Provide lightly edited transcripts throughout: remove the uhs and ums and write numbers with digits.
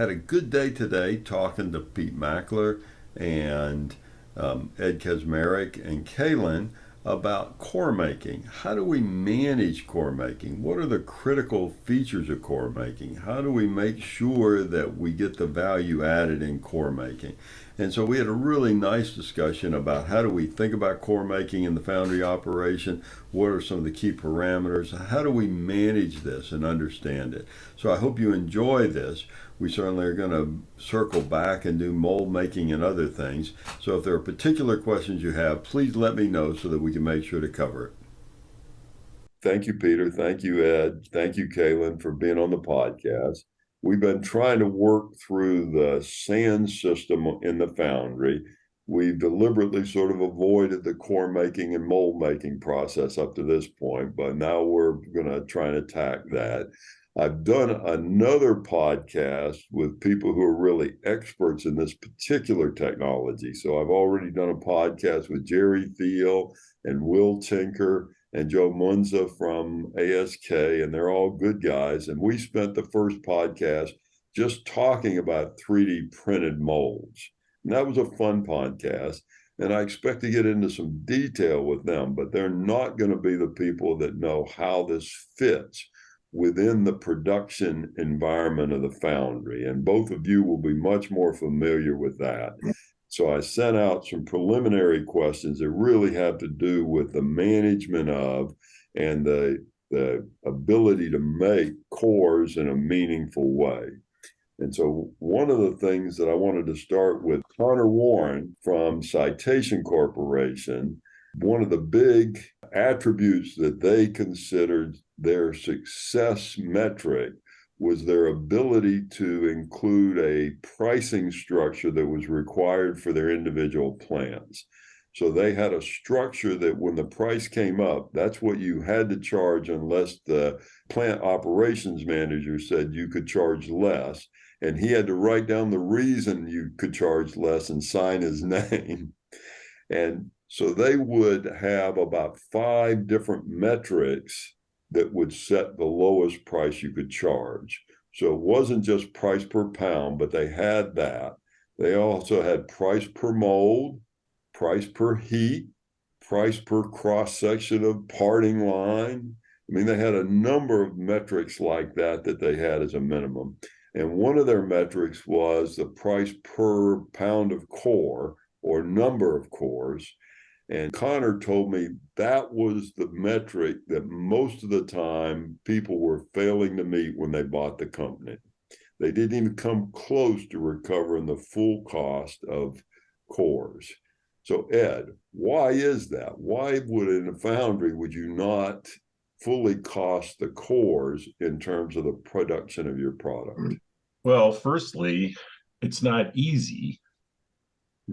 Had a good day today talking to Pete Macler and Ed Kaczmarek and Caelan about core making. How do we manage core making? What are the critical features of core making? How do we make sure that we get the value added in core making? And so we had a really nice discussion about how do we think about core making in the foundry operation? What are some of the key parameters? How do we manage this and understand it? So I hope you enjoy this. We certainly are going to circle back and do mold making and other things. So if there are particular questions you have, please let me know so that we can make sure to cover it. Thank you, Peter. Thank you, Ed. Thank you, Caelan, for being on the podcast. We've been trying to work through the sand system in the foundry. We've deliberately sort of avoided the core making and mold making process up to this point, but now we're going to try and attack that. I've done another podcast with people who are really experts in this particular technology. So I've already done a podcast with Jerry Thiel and Will Tinker and Joe Munza from ASK, and they're all good guys. And we spent the first podcast just talking about 3D printed molds. And that was a fun podcast. And I expect to get into some detail with them, but they're not going to be the people that know how this fits within the production environment of the foundry. And both of you will be much more familiar with that. So I sent out some preliminary questions that really have to do with the management of and the ability to make cores in a meaningful way. And so one of the things that I wanted to start with, Connor Warren from Citation Corporation, one of the big attributes that they considered their success metric was their ability to include a pricing structure that was required for their individual plants. So they had a structure that when the price came up, that's what you had to charge unless the plant operations manager said you could charge less. And he had to write down the reason you could charge less and sign his name. And so they would have about 5 different metrics that would set the lowest price you could charge. So it wasn't just price per pound, but they had that. They also had price per mold, price per heat, price per cross-section of parting line. I mean, they had a number of metrics like that that they had as a minimum. And one of their metrics was the price per pound of core or number of cores. And Connor told me that was the metric that most of the time people were failing to meet when they bought the company. They didn't even come close to recovering the full cost of cores. So Ed, why is that? Why would in a foundry would you not fully cost the cores in terms of the production of your product? Well, firstly, it's not easy.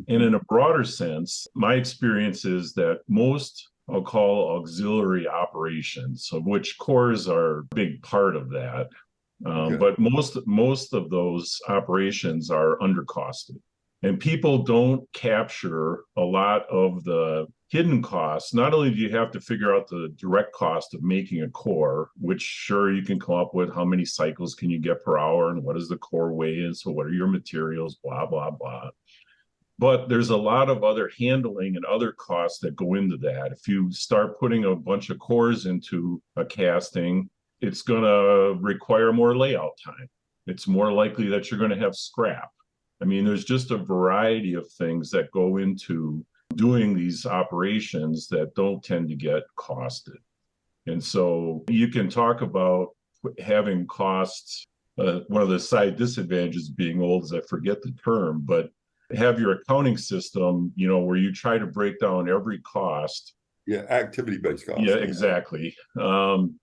And in a broader sense, my experience is that most, I'll call auxiliary operations, of which cores are a big part of that. Okay. But most of those operations are undercosted. And people don't capture a lot of the hidden costs. Not only do you have to figure out the direct cost of making a core, which sure you can come up with how many cycles can you get per hour and what is the core weigh in, so what are your materials, blah, blah, blah. But there's a lot of other handling and other costs that go into that. If you start putting a bunch of cores into a casting, it's going to require more layout time. It's more likely that you're going to have scrap. I mean, there's just a variety of things that go into doing these operations that don't tend to get costed. And so you can talk about having costs. One of the side disadvantages of being old is I forget the term, but have your accounting system, where you try to break down every cost. Yeah, activity-based cost. Yeah, exactly. And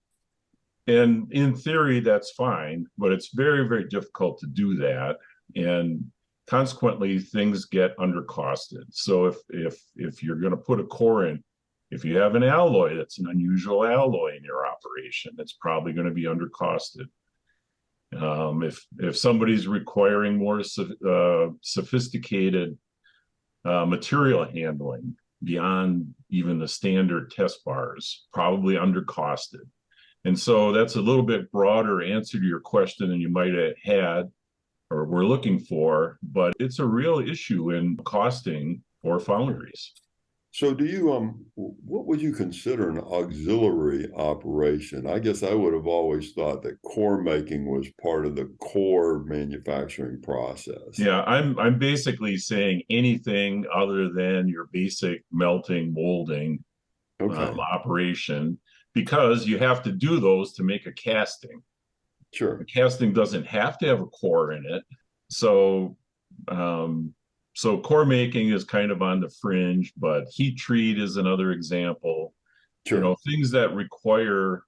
in theory, that's fine, but it's very, very difficult to do that. And consequently, things get undercosted. So if you're going to put a core in, if you have an alloy that's an unusual alloy in your operation, it's probably going to be undercosted. If somebody's requiring more sophisticated material handling beyond even the standard test bars, probably undercosted. And so that's a little bit broader answer to your question than you might have had. or we're looking for, but it's a real issue in costing for foundries. So do you, what would you consider an auxiliary operation? I guess I would have always thought that core making was part of the core manufacturing process. Yeah, I'm basically saying anything other than your basic melting, molding Okay, operation, because you have to do those to make a casting. The sure, casting doesn't have to have a core in it. So um, so core making is kind of on the fringe, but heat treat is another example. You sure, know, things that require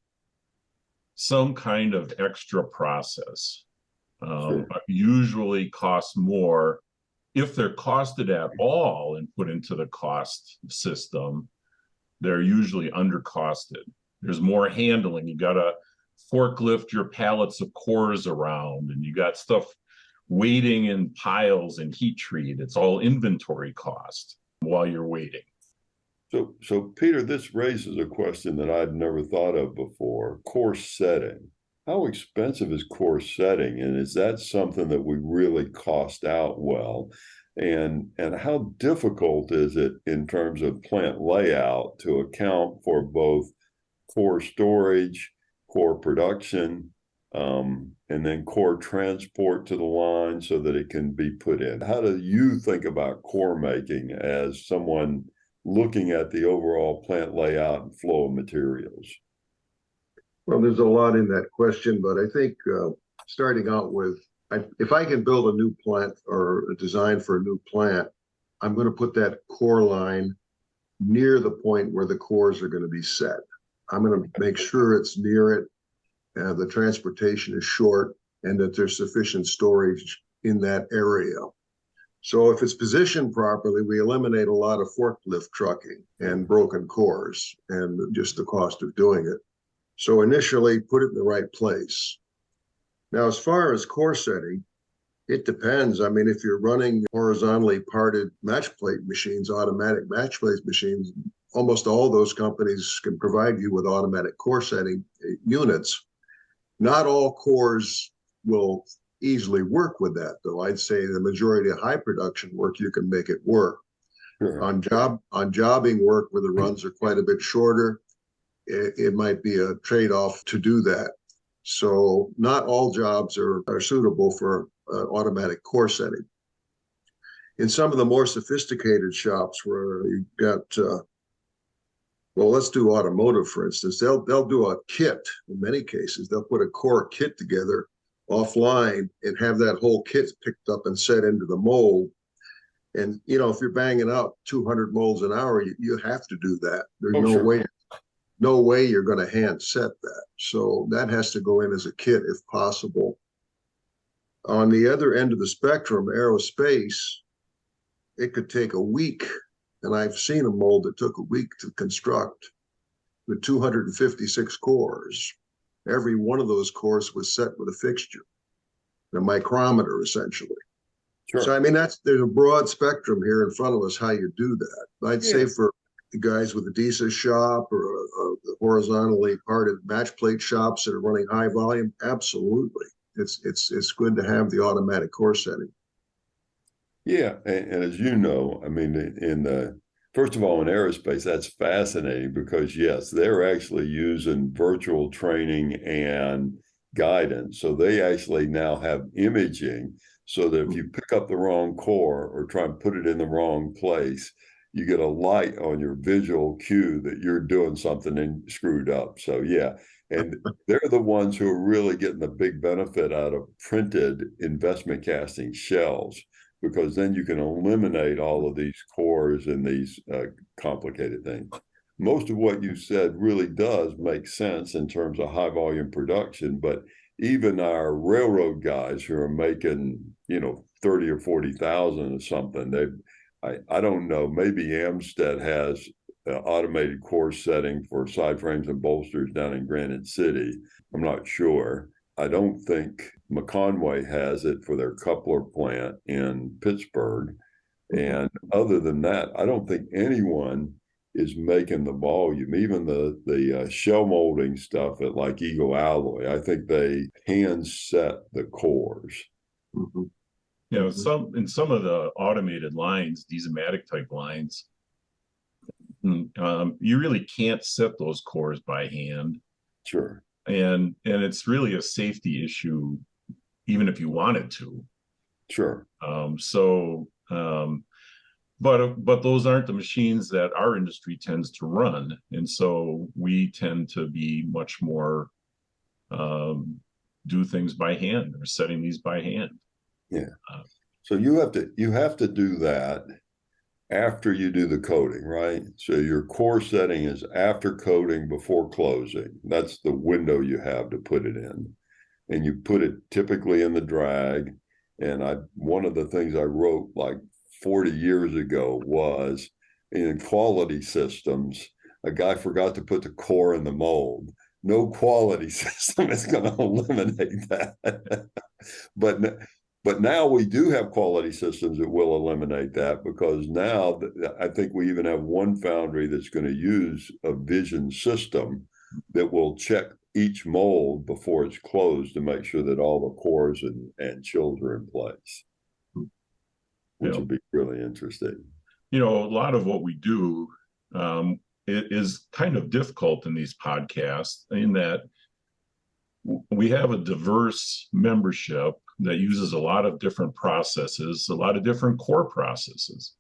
some kind of extra process sure. usually cost more if they're costed at all and put into the cost system. They're usually undercosted. There's more handling. You got to forklift your pallets of cores around, and you got stuff waiting in piles and heat treat. It's all inventory cost while you're waiting. So Peter, this raises a question that I'd never thought of before, course setting. How expensive is course setting? And is that something that we really cost out well? And how difficult is it in terms of plant layout to account for both core storage, core production, and then core transport to the line so that it can be put in? How do you think about core making as someone looking at the overall plant layout and flow of materials? Well, there's a lot in that question, but I think starting out with, if I can build a new plant or a design for a new plant, I'm going to put that core line near the point where the cores are going to be set. I'm going to make sure it's near it, the transportation is short, and that there's sufficient storage in that area. So if it's positioned properly, we eliminate a lot of forklift trucking and broken cores and just the cost of doing it. So initially, put it in the right place. Now, as far as core setting, it depends. I mean, if you're running horizontally parted match plate machines, automatic match plate machines, almost all those companies can provide you with automatic core setting units. Not all cores will easily work with that, though. I'd say the majority of high production work, you can make it work. Sure. On jobbing work where the runs are quite a bit shorter, it might be a trade-off to do that. So not all jobs are suitable for automatic core setting. In some of the more sophisticated shops where you've got, well, let's do automotive, for instance, they'll do a kit. In many cases, they'll put a core kit together offline and have that whole kit picked up and set into the mold. And, you know, if you're banging out 200 molds an hour, you have to do that. There's no way you're going to hand set that. So that has to go in as a kit if possible. On the other end of the spectrum, aerospace, it could take a week. And I've seen a mold that took a week to construct with 256 cores. Every one of those cores was set with a fixture, a micrometer essentially. Sure. So I mean, there's a broad spectrum here in front of us how you do that. I'd say for the guys with a DESA shop or the horizontally parted match plate shops that are running high volume, absolutely, it's good to have the automatic core setting. Yeah, and as you know, I mean, first of all, in aerospace, that's fascinating because yes, they're actually using virtual training and guidance. So they actually now have imaging so that if you pick up the wrong core or try and put it in the wrong place, you get a light on your visual cue that you're doing something and screwed up. So yeah, and they're the ones who are really getting the big benefit out of printed investment casting shells, because then you can eliminate all of these cores and these complicated things. Most of what you said really does make sense in terms of high volume production, but even our railroad guys who are making, 30 or 40,000 or something, I don't know, maybe Amstead has automated core setting for side frames and bolsters down in Granite City. I'm not sure. I don't think McConway has it for their coupler plant in Pittsburgh. And other than that, I don't think anyone is making the volume. Even the shell molding stuff at like Eagle Alloy, I think they hand set the cores. Mm-hmm. You know, some of the automated lines, these Ematic type lines, you really can't set those cores by hand. Sure. And it's really a safety issue, even if you wanted to. Sure. But those aren't the machines that our industry tends to run, and so we tend to be much more do things by hand or setting these by hand. Yeah. So you have to do that after you do the coating, right? So your core setting is after coating, before closing. That's the window you have to put it in. And you put it typically in the drag. And one of the things I wrote like 40 years ago was, in quality systems, a guy forgot to put the core in the mold. No quality system is going to eliminate that. But now we do have quality systems that will eliminate that, because now I think we even have one foundry that's going to use a vision system that will check each mold before it's closed to make sure that all the cores and chills are in place, which will be really interesting. You know, a lot of what we do it is kind of difficult in these podcasts, in that we have a diverse membership that uses a lot of different processes, a lot of different core processes.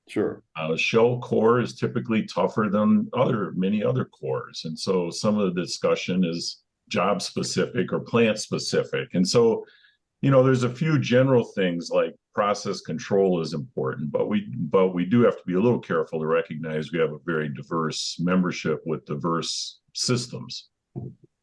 Sure. Shell core is typically tougher than many other cores. And so some of the discussion is job specific or plant specific. And so, you know, there's a few general things like process control is important, but we do have to be a little careful to recognize we have a very diverse membership with diverse systems.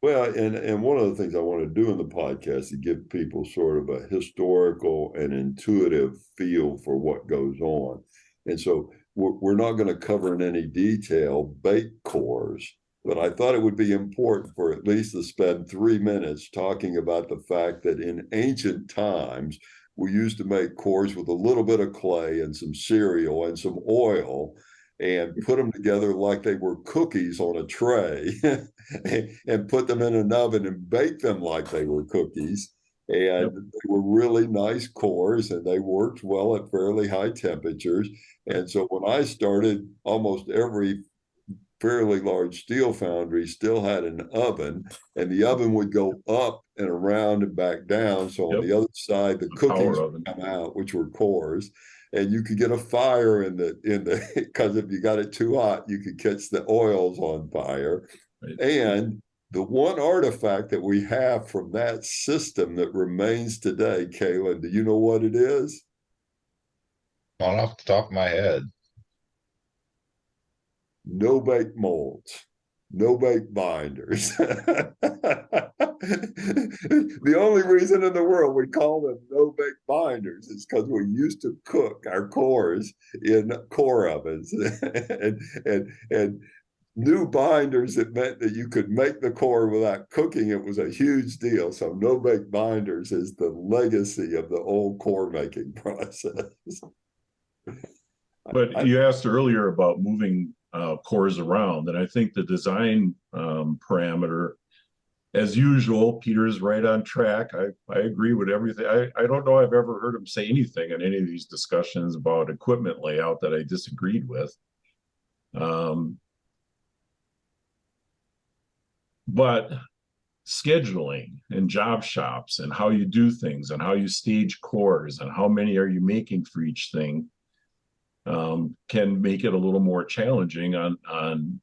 Well, and one of the things I want to do in the podcast is give people sort of a historical and intuitive feel for what goes on. And so we're not going to cover in any detail bake cores, but I thought it would be important for at least to spend 3 minutes talking about the fact that in ancient times, we used to make cores with a little bit of clay and some cereal and some oil, and put them together like they were cookies on a tray and put them in an oven and bake them like they were cookies. And they were really nice cores, and they worked well at fairly high temperatures. And so when I started, almost every fairly large steel foundry still had an oven, and the oven would go up and around and back down. So on the other side, the cookies would come out, which were cores. And you could get a fire in the because if you got it too hot, you could catch the oils on fire. Right. And the one artifact that we have from that system that remains today, Caelan, do you know what it is? Not off the top of my head. No bake molds, no bake binders. The only reason in the world we call them no bake binders is because we used to cook our cores in core ovens, and new binders, that meant that you could make the core without cooking. It was a huge deal. So no bake binders is the legacy of the old core making process. But you asked earlier about moving cores around, and I think the design parameter, as usual, Peter's right on track. I agree with everything. I don't know I've ever heard him say anything in any of these discussions about equipment layout that I disagreed with. But scheduling and job shops and how you do things and how you stage cores and how many are you making for each thing can make it a little more challenging on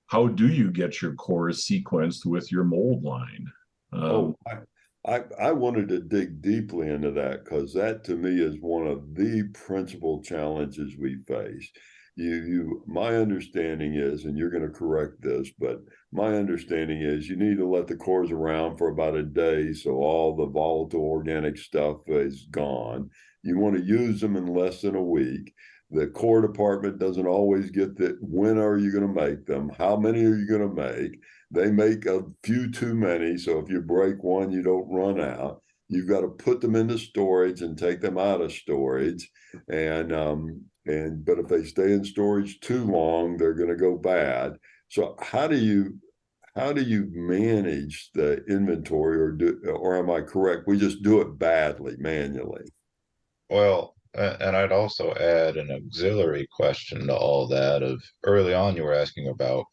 how do you get your cores sequenced with your mold line. I wanted to dig deeply into that, because that to me is one of the principal challenges we face. My understanding is, and you're going to correct this, but my understanding is you need to let the cores around for about a day so all the volatile organic stuff is gone. You want to use them in less than a week. The core department doesn't always get that. When are you going to make them? How many are you going to make? They make a few too many, so if you break one, you don't run out. You've got to put them into storage and take them out of storage. But if they stay in storage too long, they're going to go bad. So how do you manage the inventory, or am I correct? We just do it badly manually. Well, and I'd also add an auxiliary question to all that of early on you were asking about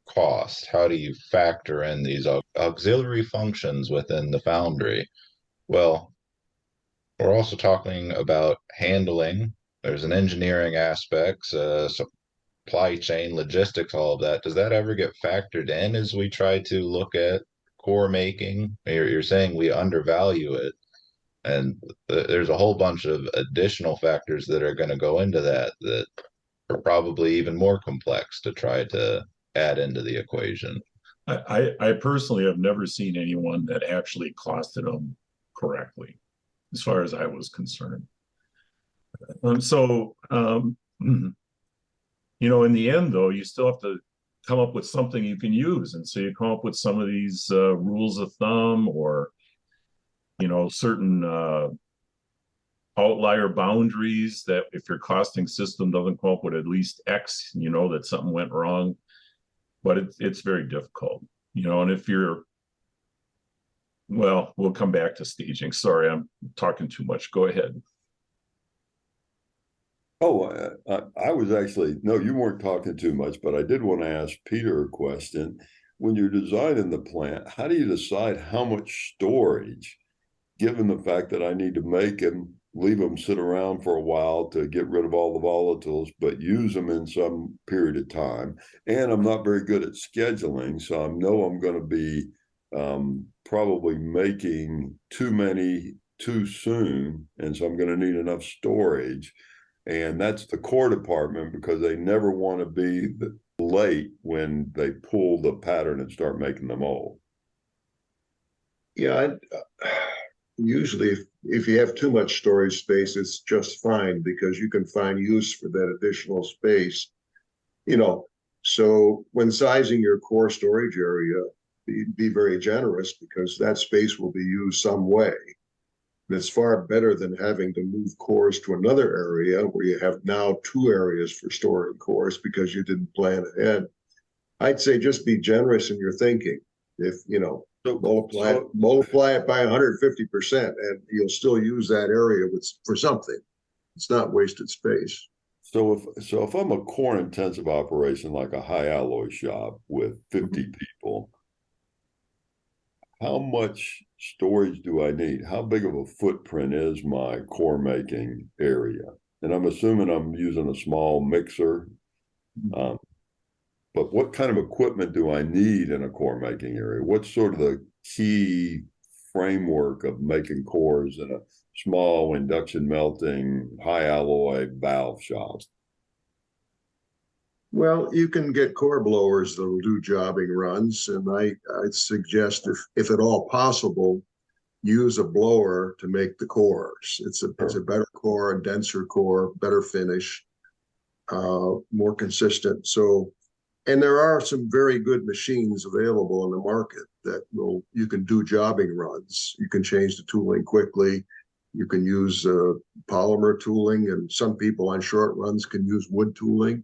cost. How do you factor in these auxiliary functions within the foundry? Well, we're also talking about handling. There's an engineering aspects, supply chain, logistics, all of that. Does that ever get factored in as we try to look at core making? You're saying we undervalue it, and there's a whole bunch of additional factors that are going to go into that that are probably even more complex to try to add into the equation. I personally have never seen anyone that actually costed them correctly, as far as I was concerned. In the end, though, you still have to come up with something you can use. And so you come up with some of these rules of thumb, or, certain outlier boundaries that if your costing system doesn't come up with at least X, that something went wrong. But it's very difficult, and if we'll come back to staging. Sorry, I'm talking too much. Go ahead. Oh, I was actually, no, you weren't talking too much, but I did want to ask Peter a question. When you're designing the plant, how do you decide how much storage, given the fact that I need to make them, leave them sit around for a while to get rid of all the volatiles, but use them in some period of time? And I'm not very good at scheduling, so I know I'm going to be probably making too many too soon, and so I'm going to need enough storage. And that's the core department, because they never want to be late when they pull the pattern and start making the mold. Yeah, usually if you have too much storage space, it's just fine because you can find use for that additional space. So when sizing your core storage area, be very generous, because that space will be used some way. It's far better than having to move cores to another area where you have now two areas for storing cores because you didn't plan ahead. I'd say just be generous in your thinking. If multiply it by 150%, and you'll still use that area for something. It's not wasted space. So if I'm a core intensive operation like a high alloy shop with 50 people, how much storage do I need? How big of a footprint is my core making area? And I'm assuming I'm using a small mixer. But what kind of equipment do I need in a core making area? What's sort of the key framework of making cores in a small induction melting, high alloy valve shop? Well, you can get core blowers that'll do jobbing runs, and I'd suggest, if at all possible, use a blower to make the cores. It's a better core, a denser core, better finish, more consistent. And there are some very good machines available in the market that you can do jobbing runs. You can change the tooling quickly. You can use polymer tooling, and some people on short runs can use wood tooling.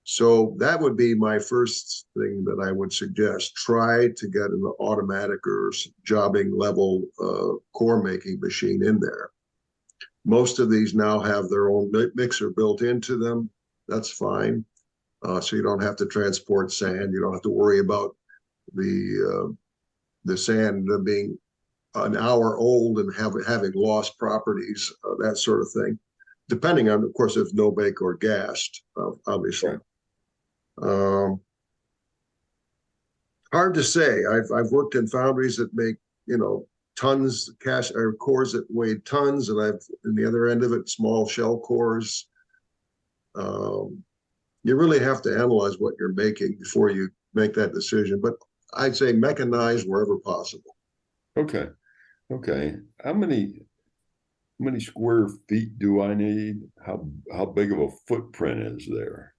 So that would be my first thing that I would suggest. Try to get an automatic or jobbing level core making machine in there. Most of these now have their own mixer built into them. That's fine. So you don't have to transport sand. You don't have to worry about the sand being an hour old and having lost properties, that sort of thing. Depending on, of course, if no bake or gassed, obviously. Right. Hard to say. I've worked in foundries that make tons or cores that weigh tons, and I've in the other end of it small shell cores. You really have to analyze what you're making before you make that decision. But I'd say mechanize wherever possible. Okay. How many square feet do I need? How big of a footprint is there?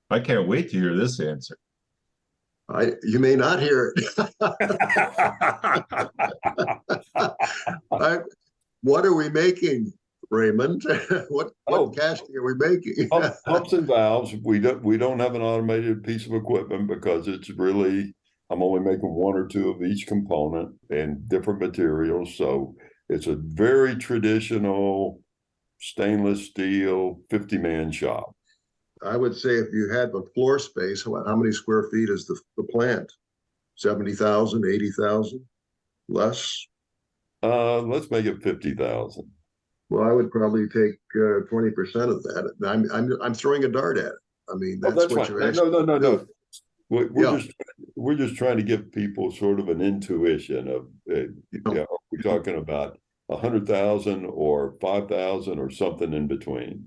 I can't wait to hear this answer. You may not hear it. What are we making, Raymond? What casting are we making? Pumps and valves. We don't have an automated piece of equipment because it's really, I'm only making one or two of each component and different materials. So It's a very traditional stainless steel 50-man shop. I would say if you had the floor space, how many square feet is the plant? 70,000, 80,000, less? Let's make it 50,000. Well, I would probably take 20% of that. I'm throwing a dart at it. I mean, that's what fine. you're actually No. We're just trying to give people sort of an intuition of, are we talking about 100,000 or 5,000 or something in between?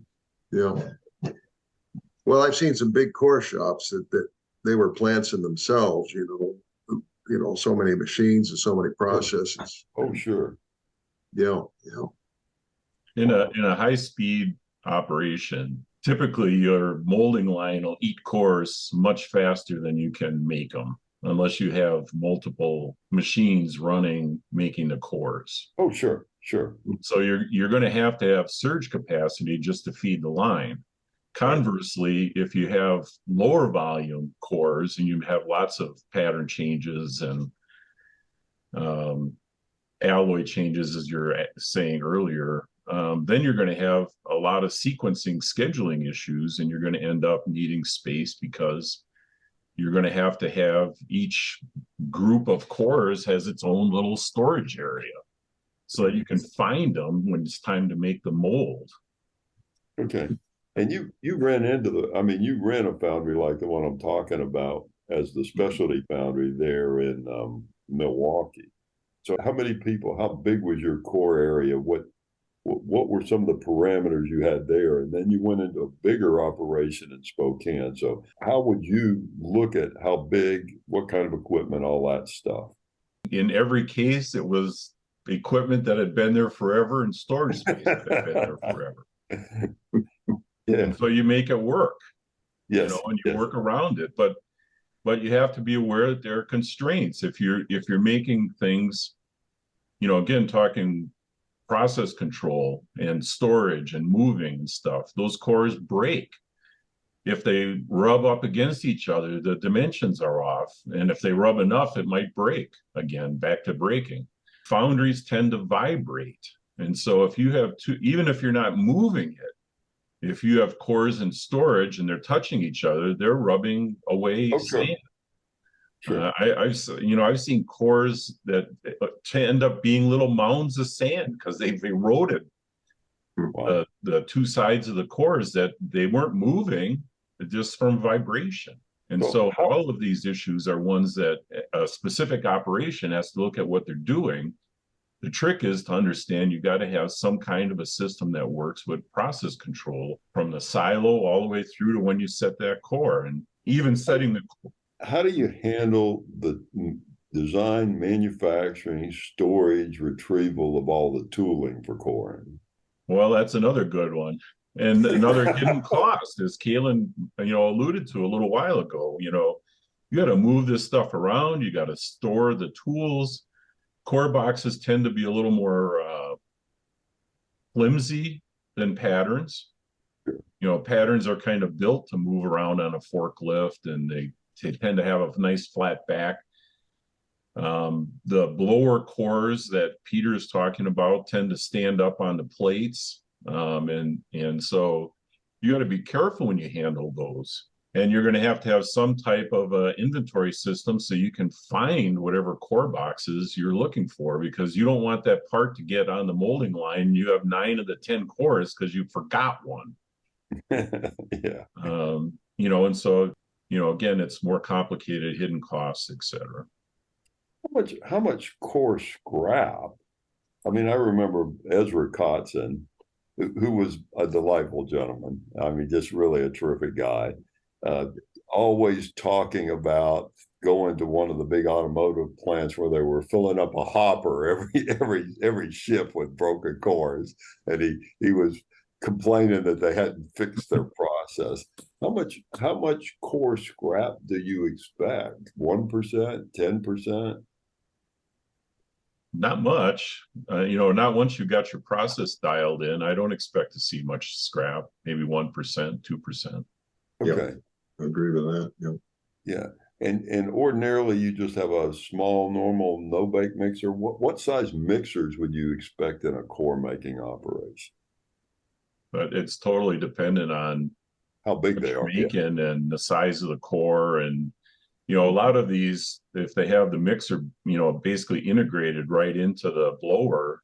Yeah. Well, I've seen some big core shops that they were plants in themselves, so many machines and so many processes. Oh, sure. Yeah. In a high-speed operation, typically your molding line will eat cores much faster than you can make them, unless you have multiple machines running, making the cores. Oh, sure. So you're going to have surge capacity just to feed the line. Conversely, if you have lower volume cores and you have lots of pattern changes and alloy changes, as you're saying earlier, then you're going to have a lot of sequencing scheduling issues, and you're going to end up needing space because you're going to have each group of cores has its own little storage area so that you can find them when it's time to make the mold. Okay. And you ran you ran a foundry like the one I'm talking about as the specialty foundry there in Milwaukee. So how many people, how big was your core area? What were some of the parameters you had there? And then you went into a bigger operation in Spokane. So how would you look at how big, what kind of equipment, all that stuff? In every case, it was equipment that had been there forever and storage space that had been there forever. Yeah. And so you make it work. Yes. And you work around it. But you have to be aware that there are constraints. If you're making things, again, talking process control and storage and moving and stuff, those cores break. If they rub up against each other, the dimensions are off. And if they rub enough, it might break again, back to breaking. Foundries tend to vibrate. And so if you have even if you're not moving it, if you have cores in storage and they're touching each other, they're rubbing away sand. Sure. I've seen cores that end up being little mounds of sand because they've eroded the two sides of the cores that they weren't moving just from vibration. And so all of these issues are ones that a specific operation has to look at what they're doing. The trick is to understand you got to have some kind of a system that works with process control from the silo all the way through to when you set that core, and even setting the core. How do you handle the design, manufacturing, storage, retrieval of all the tooling for coring? Well, that's another good one. And another hidden cost, as Caelan, alluded to a little while ago, you got to move this stuff around. You got to store the tools. Core boxes tend to be a little more flimsy than patterns. Patterns are kind of built to move around on a forklift, and they tend to have a nice flat back. The blower cores that Peter is talking about tend to stand up on the plates. And so you got to be careful when you handle those. And you're going to have some type of inventory system so you can find whatever core boxes you're looking for, because you don't want that part to get on the molding line. You have 9 of the 10 cores because you forgot one. Yeah. And so, again, it's more complicated, hidden costs, etc. How much core scrap? I mean, I remember Ezra Kotzen, who was a delightful gentleman. I mean, just really a terrific guy. Always talking about going to one of the big automotive plants where they were filling up a hopper every shift with broken cores, and he was complaining that they hadn't fixed their process. How much core scrap do you expect? 1%, 10%? Not much. Not once you got your process dialed in. I don't expect to see much scrap. Maybe 1%, 2%. Okay. I agree with that. Yeah. And ordinarily you just have a small, normal, no-bake mixer. What size mixers would you expect in a core making operation? But it's totally dependent on How big what they you're are? Yeah, making and the size of the core. And, you know, a lot of these, if they have the mixer, you know, basically integrated right into the blower,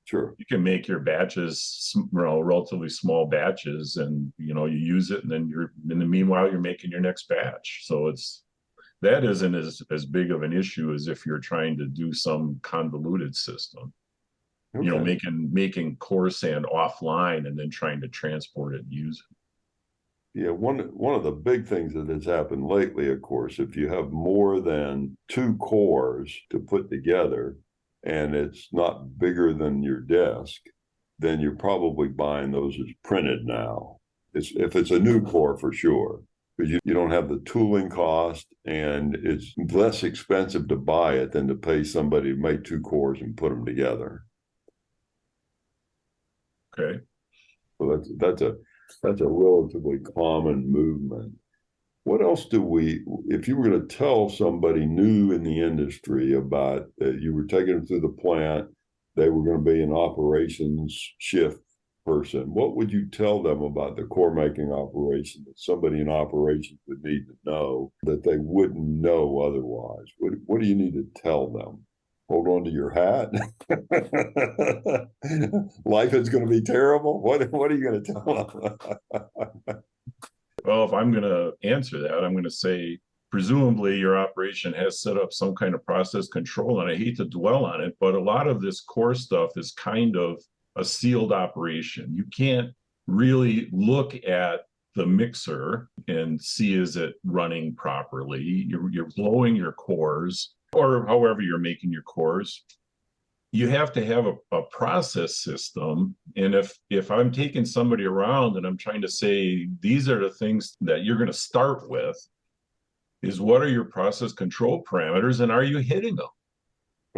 sure. you can make your batches, you know, relatively small batches, and, you know, you use it, and then in the meanwhile, you're making your next batch. So that isn't as big of an issue as if you're trying to do some convoluted system. Okay. You know, making core sand offline and then trying to transport it and use it. Yeah, one of the big things that has happened lately, of course, if you have more than two cores to put together and it's not bigger than your desk, then you're probably buying those as printed now. If it's a new core for sure, because you don't have the tooling cost, and it's less expensive to buy it than to pay somebody to make two cores and put them together. Okay. So that's a relatively common movement. What else if you were going to tell somebody new in the industry about that, you were taking them through the plant, they were going to be an operations shift person, what would you tell them about the core making operation that somebody in operations would need to know that they wouldn't know otherwise? What do you need to tell them? Hold on to your hat. Life is going to be terrible. What are you going to tell them? Well, if I'm going to answer that, I'm going to say, presumably your operation has set up some kind of process control, and I hate to dwell on it, but a lot of this core stuff is kind of a sealed operation. You can't really look at the mixer and see, is it running properly? You're blowing your cores, or however you're making your cores. You have to have a process system. And if I'm taking somebody around and I'm trying to say, these are the things that you're going to start with, is what are your process control parameters, and are you hitting them?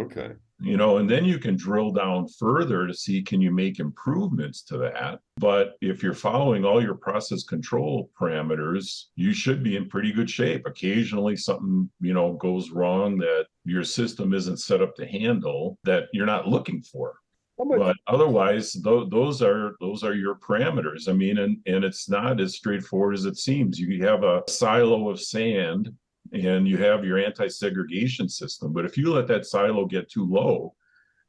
Okay. You know, and then you can drill down further to see, can you make improvements to that? But if you're following all your process control parameters, you should be in pretty good shape. Occasionally something, you know, goes wrong that your system isn't set up to handle, that you're not looking for. But otherwise, those are your parameters. I mean, and it's not as straightforward as it seems. You have a silo of sand and you have your anti-segregation system. But if you let that silo get too low,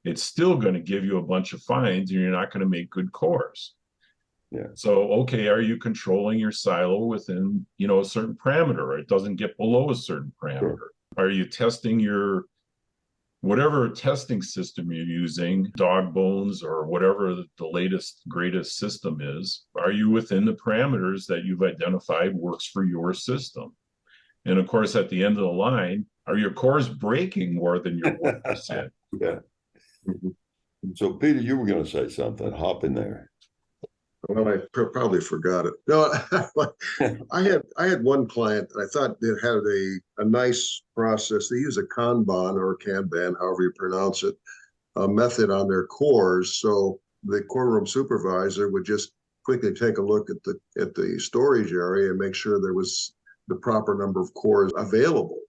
it's still going to give you a bunch of fines, and you're not going to make good cores. Yeah. So, okay, are you controlling your silo within, you know, a certain parameter, or it doesn't get below a certain parameter? Sure. Are you testing your whatever testing system you're using, dog bones or whatever the latest, greatest system is? Are you within the parameters that you've identified works for your system? And of course, at the end of the line, are your cores breaking more than your 1%? Yeah. So, Peter, you were going to say something. Hop in there. Well, I probably forgot it. No, I had one client that I thought it had a nice process. They use a Kanban or Kanban, however you pronounce it, a method on their cores. So the core room supervisor would just quickly take a look at the storage area and make sure there was the proper number of cores available.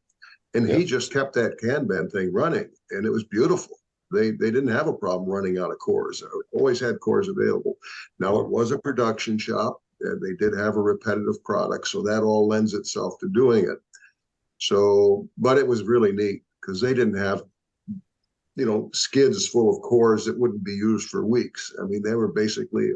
And he just kept that Kanban thing running, and it was beautiful. They didn't have a problem running out of cores. Always had cores available. Now, it was a production shop, and they did have a repetitive product, so that all lends itself to doing it. So, but it was really neat because they didn't have, you know, skids full of cores that wouldn't be used for weeks. I mean, they were basically,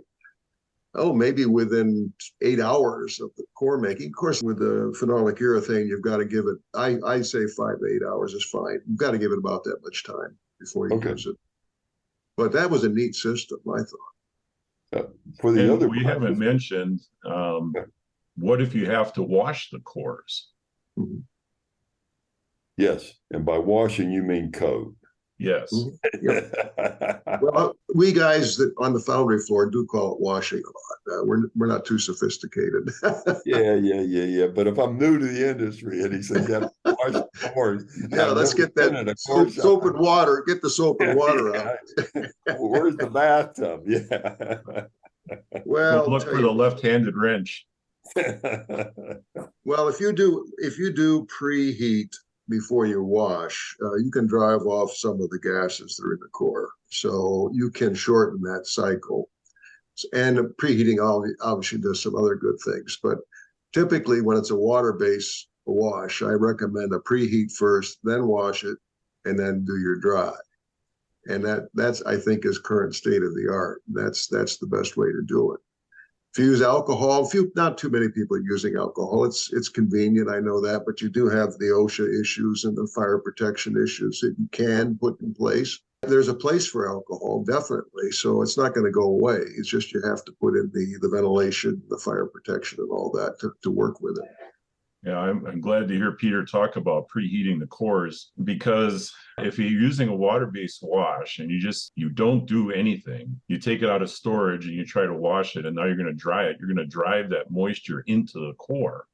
maybe within 8 hours of the core making. Of course, with the phenolic urethane, you've got to give it, I say 5 to 8 hours is fine. You've got to give it about that much time before you use it. But that was a neat system, I thought. For the other, we haven't mentioned, what if you have to wash the cores? Mm-hmm. Yes, and by washing you mean coat. Yes. Well, we guys that on the foundry floor do call it washing a lot. We're not too sophisticated. Yeah. But if I'm new to the industry and he says, "Yeah, wash the cores," let's get that soap and water. Get the soap and water out. Where's the bathtub? Yeah. Well, look for the left-handed wrench. Well, if you do preheat before you wash, you can drive off some of the gases that are in the core. So you can shorten that cycle. And preheating obviously does some other good things. But typically when it's a water-based wash, I recommend a preheat first, then wash it, and then do your dry. And that's I think is current state of the art. That's the best way to do it. If you use alcohol, not too many people are using alcohol. It's convenient, I know that, but you do have the OSHA issues and the fire protection issues that you can put in place. There's a place for alcohol, definitely. So it's not going to go away. It's just you have to put in the ventilation, the fire protection, and all that to work with it. Yeah, I'm glad to hear Peter talk about preheating the cores, because if you're using a water-based wash and you don't do anything, you take it out of storage and you try to wash it, and now you're going to dry it, you're going to drive that moisture into the core.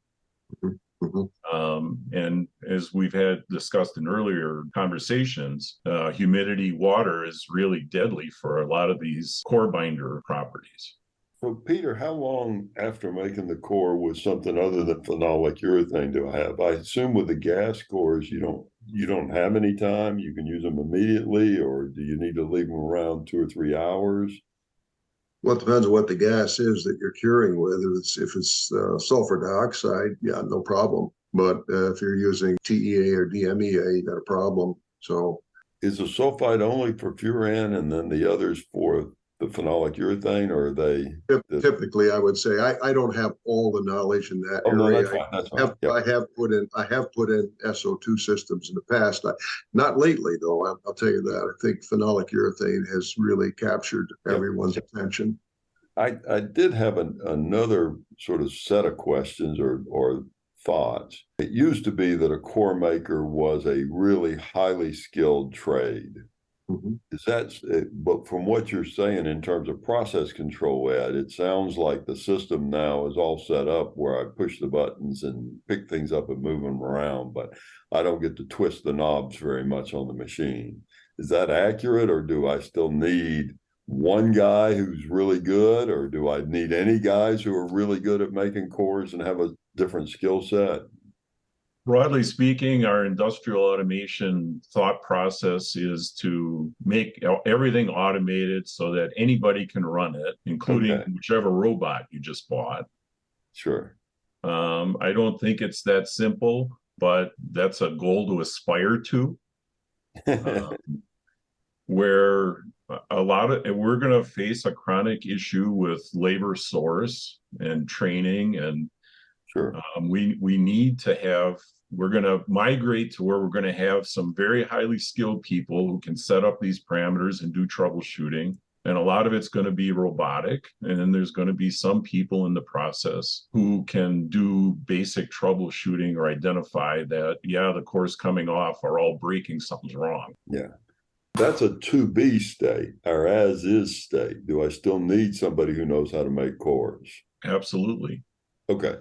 And as we've had discussed in earlier conversations, humidity, water is really deadly for a lot of these core binder properties. So, Peter, how long after making the core with something other than phenolic urethane do I have? I assume with the gas cores, you don't have any time. You can use them immediately, or do you need to leave them around 2 or 3 hours? Well, it depends on what the gas is that you're curing with. If it's sulfur dioxide, yeah, no problem. But if you're using TEA or DMEA, you got a problem. So, is the sulfide only for furan and then the others for the phenolic urethane, or are they? Typically, I would say I don't have all the knowledge in that area. No, that's fine. That's fine. I have put in SO2 systems in the past. Not lately, though. I'll tell you that. I think phenolic urethane has really captured everyone's attention. I did have another sort of set of questions or thoughts. It used to be that a core maker was a really highly skilled trade. Is that, but from what you're saying in terms of process control, Ed, it sounds like the system now is all set up where I push the buttons and pick things up and move them around, but I don't get to twist the knobs very much on the machine. Is that accurate, or do I still need one guy who's really good, or do I need any guys who are really good at making cores and have a different skill set? Broadly speaking, our industrial automation thought process is to make everything automated so that anybody can run it, including whichever robot you just bought. Sure. I don't think it's that simple, but that's a goal to aspire to. Where we're going to face a chronic issue with labor source and training, and sure. We're going to migrate to where we're going to have some very highly skilled people who can set up these parameters and do troubleshooting. And a lot of it's going to be robotic. And then there's going to be some people in the process who can do basic troubleshooting or identify that, the cores coming off are all breaking, something's wrong. Yeah. That's a to-be state, or as-is state. Do I still need somebody who knows how to make cores? Absolutely. Okay.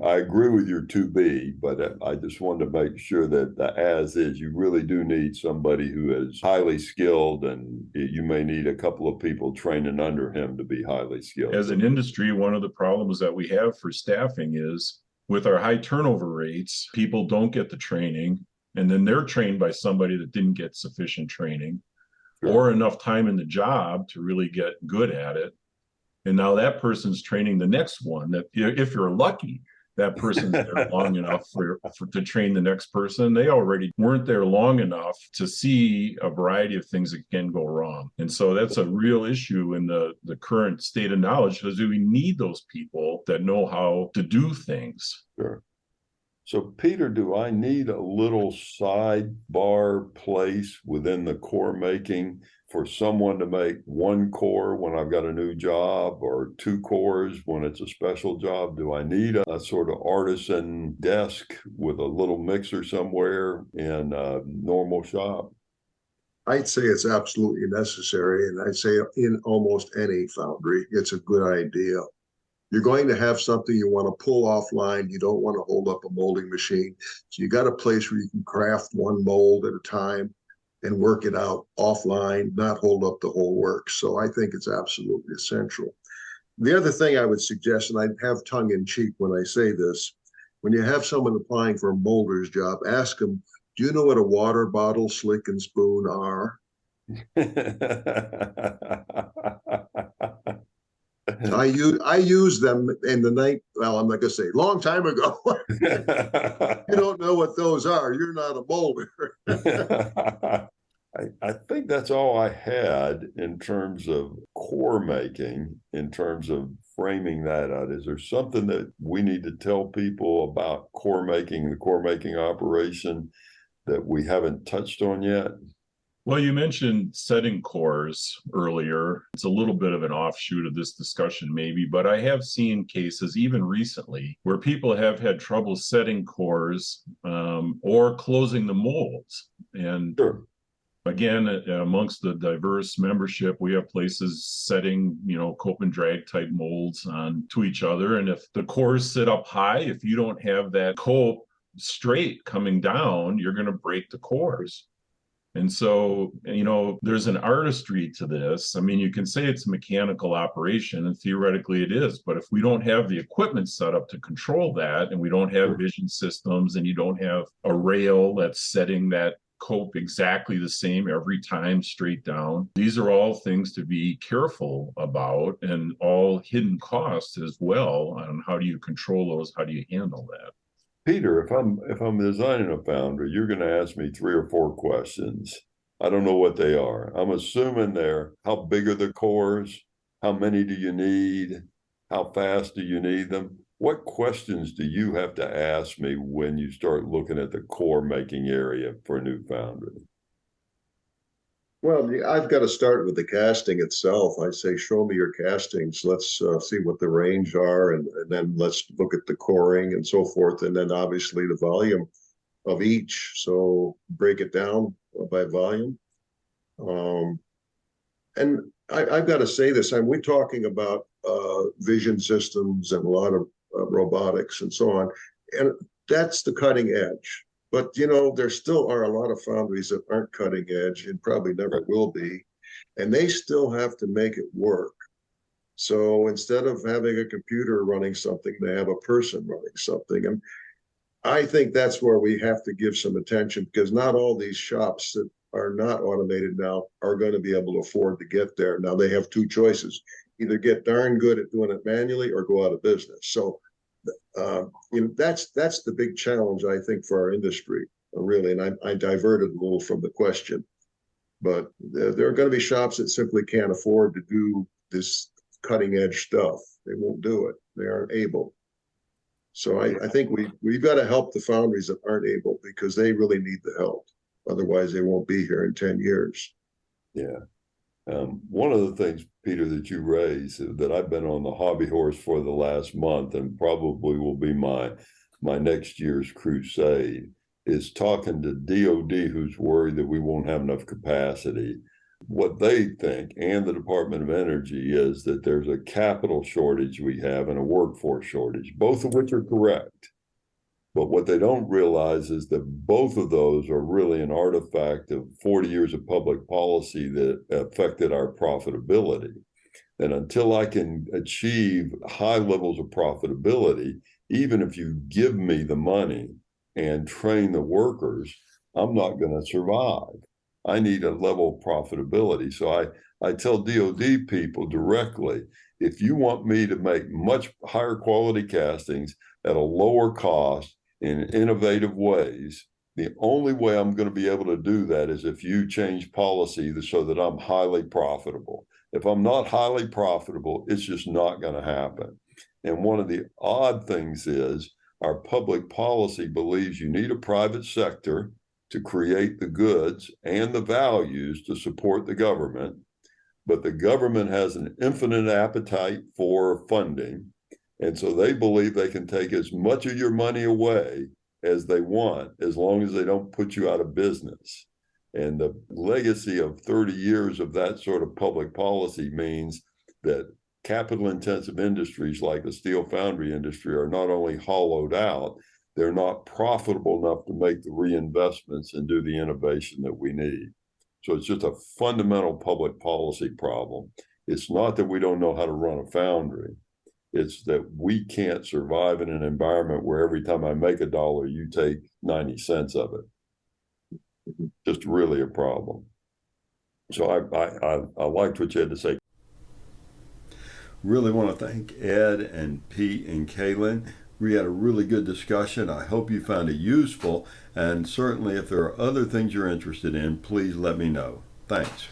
I agree with your to-be, but I just wanted to make sure that the as-is, you really do need somebody who is highly skilled, and you may need a couple of people training under him to be highly skilled. As an industry, one of the problems that we have for staffing is with our high turnover rates, people don't get the training. And then they're trained by somebody that didn't get sufficient training or enough time in the job to really get good at it. And now that person's training the next one, that if you're lucky, that person's there long enough to train the next person. They already weren't there long enough to see a variety of things that can go wrong. And so that's a real issue in the current state of knowledge, because we need those people that know how to do things. Sure. So, Peter, do I need a little sidebar place within the core making for someone to make one core when I've got a new job, or two cores when it's a special job? Do I need a sort of artisan desk with a little mixer somewhere in a normal shop? I'd say it's absolutely necessary. And I'd say in almost any foundry, it's a good idea. You're going to have something you want to pull offline. You don't want to hold up a molding machine. So you got a place where you can craft one mold at a time and work it out offline, not hold up the whole work. So I think it's absolutely essential. The other thing I would suggest, and I'd have tongue in cheek when I say this, when you have someone applying for a molder's job, ask them, do you know what a water bottle, slick, and spoon are? I use them in the night. Well, I'm not gonna say long time ago. You don't know what those are. You're not a molder. I think that's all I had in terms of core making, in terms of framing that out. Is there something that we need to tell people about core making, the core making operation that we haven't touched on yet? Well, you mentioned setting cores earlier. It's a little bit of an offshoot of this discussion, maybe, but I have seen cases, even recently, where people have had trouble setting cores or closing the molds. And Sure. again, amongst the diverse membership, we have places setting, cope and drag type molds on to each other. And if the cores sit up high, if you don't have that cope straight coming down, you're going to break the cores. And so, there's an artistry to this. I mean, you can say it's a mechanical operation, and theoretically it is, but if we don't have the equipment set up to control that, and we don't have vision systems, and you don't have a rail that's setting that cope exactly the same every time straight down, these are all things to be careful about, and all hidden costs as well on how do you control those, how do you handle that. Peter, if I'm designing a foundry, you're going to ask me 3 or 4 questions. I don't know what they are. I'm assuming they're how big are the cores? How many do you need? How fast do you need them? What questions do you have to ask me when you start looking at the core making area for a new foundry? Well, I've got to start with the casting itself. I say, show me your castings. Let's see what the range are, and then let's look at the coring and so forth, and then obviously the volume of each. So break it down by volume. And I've got to say this, we're talking about vision systems and a lot of robotics and so on, and that's the cutting edge. But, there still are a lot of foundries that aren't cutting edge and probably never will be, and they still have to make it work. So instead of having a computer running something, they have a person running something. And I think that's where we have to give some attention, because not all these shops that are not automated now are going to be able to afford to get there. Now they have 2 choices: either get darn good at doing it manually or go out of business. So that's the big challenge, I think, for our industry, really. And I diverted a little from the question, but there are going to be shops that simply can't afford to do this cutting edge stuff. They won't do it. They aren't able. So I think we've got to help the foundries that aren't able, because they really need the help. Otherwise, they won't be here in 10 years. Yeah. One of the things, Peter, that you raised, that I've been on the hobby horse for the last month, and probably will be my next year's crusade, is talking to DOD, who's worried that we won't have enough capacity. What they think, and the Department of Energy, is that there's a capital shortage we have and a workforce shortage, both of which are correct. But what they don't realize is that both of those are really an artifact of 40 years of public policy that affected our profitability. And until I can achieve high levels of profitability, even if you give me the money and train the workers, I'm not going to survive. I need a level of profitability. So I tell DOD people directly, if you want me to make much higher quality castings at a lower cost in innovative ways, the only way I'm going to be able to do that is if you change policy so that I'm highly profitable. If I'm not highly profitable, it's just not going to happen. And one of the odd things is our public policy believes you need a private sector to create the goods and the values to support the government, but the government has an infinite appetite for funding. And so they believe they can take as much of your money away as they want, as long as they don't put you out of business. And the legacy of 30 years of that sort of public policy means that capital-intensive industries like the steel foundry industry are not only hollowed out, they're not profitable enough to make the reinvestments and do the innovation that we need. So it's just a fundamental public policy problem. It's not that we don't know how to run a foundry. It's that we can't survive in an environment where every time I make $1, you take 90 cents of it. Just really a problem. So I liked what you had to say. Really want to thank Ed and Pete and Caelan. We had a really good discussion. I hope you found it useful. And certainly if there are other things you're interested in, please let me know. Thanks.